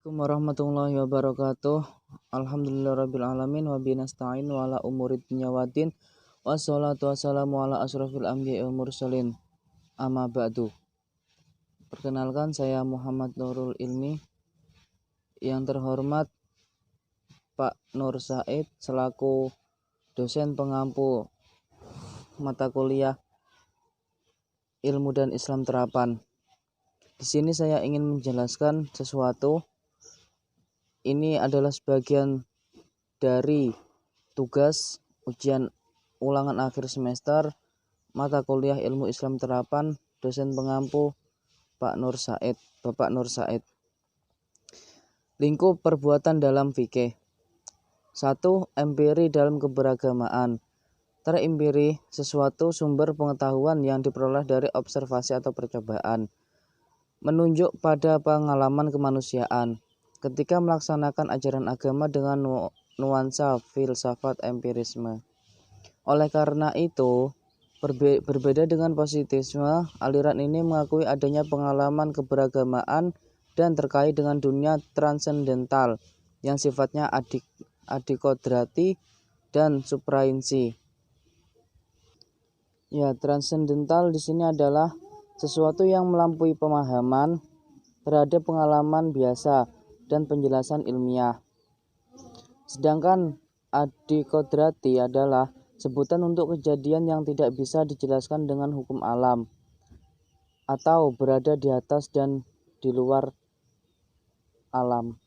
Assalamualaikum warahmatullahi wabarakatuh. Alhamdulillahirrabbilalamin. Wabihi nasta'in wa ala umurid dunya waddin. Wassalatu wassalamu ala asrafil anbiya'i wal mursalin. Amma ba'du. Perkenalkan, saya Muhammad Nurul Ilmi. Yang terhormat Pak Nur Said selaku dosen pengampu mata kuliah Ilmu dan Islam Terapan. Di sini saya ingin menjelaskan sesuatu. Ini adalah sebagian dari tugas ujian ulangan akhir semester mata kuliah Ilmu Islam Terapan, dosen pengampu Pak Nur Said, Bapak Nur Said. Lingkup perbuatan dalam fikih. 1. Empiri dalam keberagamaan. Terempiri sesuatu sumber pengetahuan yang diperoleh dari observasi atau percobaan, menunjuk pada pengalaman kemanusiaan ketika melaksanakan ajaran agama dengan nuansa filsafat empirisme. Oleh karena itu, berbeda dengan positisme, aliran ini mengakui adanya pengalaman keberagamaan dan terkait dengan dunia transendental yang sifatnya adikodrati dan suprainsi. Ya, transendental di sini adalah sesuatu yang melampaui pemahaman terhadap pengalaman biasa dan penjelasan ilmiah. Sedangkan adikodrati adalah sebutan untuk kejadian yang tidak bisa dijelaskan dengan hukum alam atau berada di atas dan di luar alam.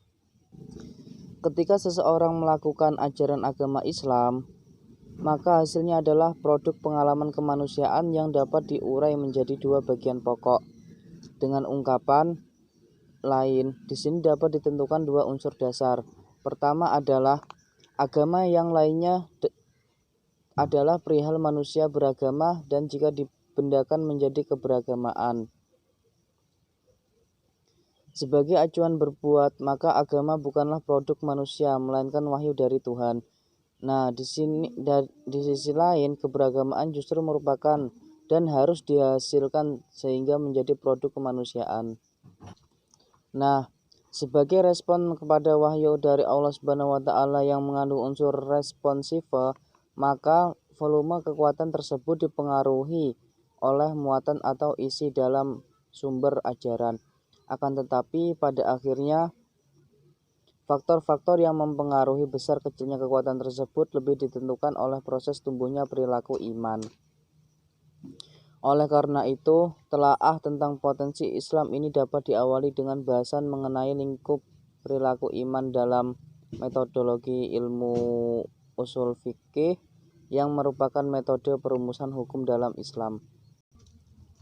Ketika seseorang melakukan ajaran agama Islam, maka hasilnya adalah produk pengalaman kemanusiaan yang dapat diurai menjadi dua bagian pokok. Dengan ungkapan lain, di sini dapat ditentukan dua unsur dasar. Pertama adalah agama, yang lainnya adalah perihal manusia beragama dan jika dibendakan menjadi keberagamaan. Sebagai acuan berbuat, maka agama bukanlah produk manusia, melainkan wahyu dari Tuhan. Nah, di sisi lain, keberagamaan justru merupakan dan harus dihasilkan sehingga menjadi produk kemanusiaan. Nah, sebagai respon kepada wahyu dari Allah Subhanahu wa taala yang mengandung unsur responsive, maka volume kekuatan tersebut dipengaruhi oleh muatan atau isi dalam sumber ajaran. Akan tetapi pada akhirnya faktor-faktor yang mempengaruhi besar kecilnya kekuatan tersebut lebih ditentukan oleh proses tumbuhnya perilaku iman. Oleh karena itu, telaah tentang potensi Islam ini dapat diawali dengan bahasan mengenai lingkup perilaku iman dalam metodologi ilmu usul fikih yang merupakan metode perumusan hukum dalam Islam.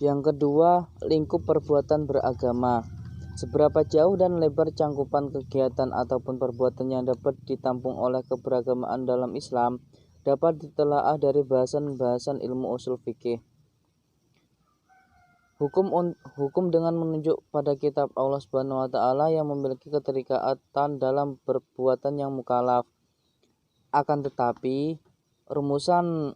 Yang kedua, lingkup perbuatan beragama. Seberapa jauh dan lebar cangkupan kegiatan ataupun perbuatan yang dapat ditampung oleh keberagamaan dalam Islam dapat ditelaah dari bahasan-bahasan ilmu usul fikih. Hukum dengan menunjuk pada kitab Allah Subhanahu wa taala yang memiliki keterikatan dalam perbuatan yang mukallaf. Akan tetapi, rumusan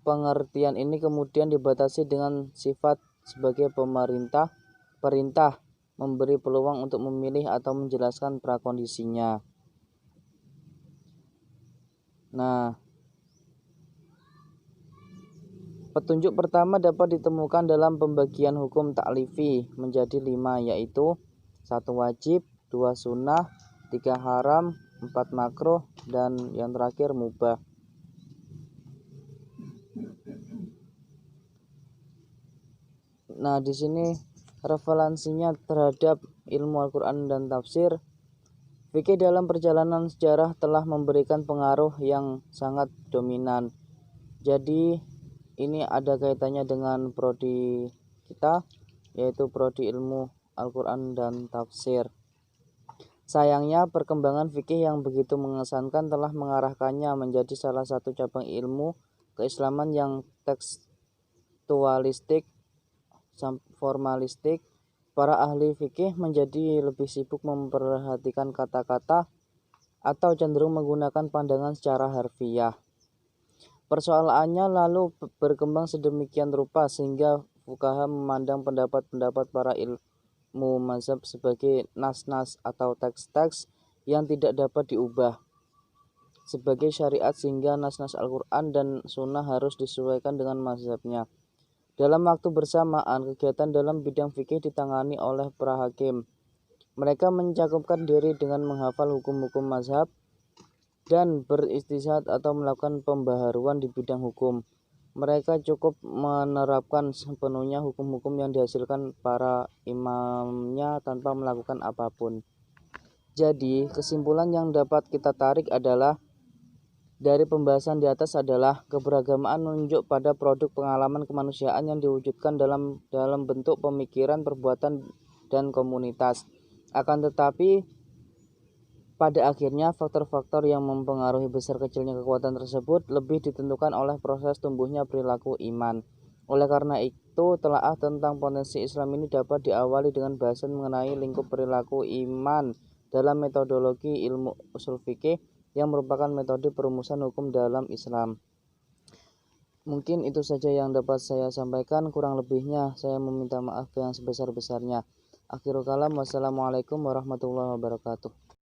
pengertian ini kemudian dibatasi dengan sifat sebagai perintah memberi peluang untuk memilih atau menjelaskan prakondisinya. Nah, petunjuk pertama dapat ditemukan dalam pembagian hukum ta'lifi menjadi 5, yaitu 1 wajib, 2 sunnah, 3 haram, 4 makruh, dan yang terakhir mubah. Nah, di sini referensinya terhadap ilmu Al-Quran dan tafsir. Fikih dalam perjalanan sejarah telah memberikan pengaruh yang sangat dominan. Jadi ini ada kaitannya dengan prodi kita, yaitu prodi ilmu Al-Quran dan tafsir. Sayangnya, perkembangan fikih yang begitu mengesankan telah mengarahkannya menjadi salah satu cabang ilmu keislaman yang tekstualistik, formalistik. Para ahli fikih menjadi lebih sibuk memperhatikan kata-kata atau cenderung menggunakan pandangan secara harfiah. Persoalannya lalu berkembang sedemikian rupa sehingga fuqaha memandang pendapat-pendapat para ilmu mazhab sebagai nas-nas atau teks-teks yang tidak dapat diubah sebagai syariat, sehingga nas-nas Al-Quran dan Sunnah harus disesuaikan dengan mazhabnya. Dalam waktu bersamaan, kegiatan dalam bidang fikih ditangani oleh para hakim. Mereka mencakupkan diri dengan menghafal hukum-hukum mazhab dan beristishad atau melakukan pembaharuan di bidang hukum. Mereka cukup menerapkan sepenuhnya hukum-hukum yang dihasilkan para imamnya tanpa melakukan apapun. Jadi, kesimpulan yang dapat kita tarik adalah dari pembahasan di atas adalah keberagamaan menunjuk pada produk pengalaman kemanusiaan yang diwujudkan dalam bentuk pemikiran, perbuatan, dan komunitas. Akan tetapi, pada akhirnya faktor-faktor yang mempengaruhi besar kecilnya kekuatan tersebut lebih ditentukan oleh proses tumbuhnya perilaku iman. Oleh karena itu, telaah tentang potensi Islam ini dapat diawali dengan bahasan mengenai lingkup perilaku iman dalam metodologi ilmu usul fikih yang merupakan metode perumusan hukum dalam Islam. Mungkin itu saja yang dapat saya sampaikan, kurang lebihnya saya meminta maaf yang sebesar-besarnya. Akhirul kalam, wassalamualaikum warahmatullahi wabarakatuh.